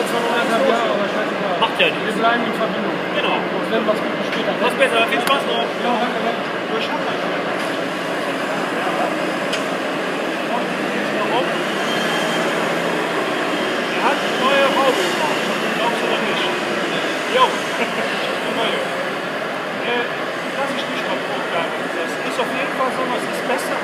ist noch 1,5 Jahre, aber scheißegal. Macht ja nichts. Wir bleiben in Verbindung. Genau. Wenn was Gutes später. Was besser, viel Spaß noch. Ja, danke. Warum? Er hat neue Haube gebaut. Glaubst du oder nicht? Jo. Lass ich nicht mal proben. Das ist auf jeden Fall so, es ist besser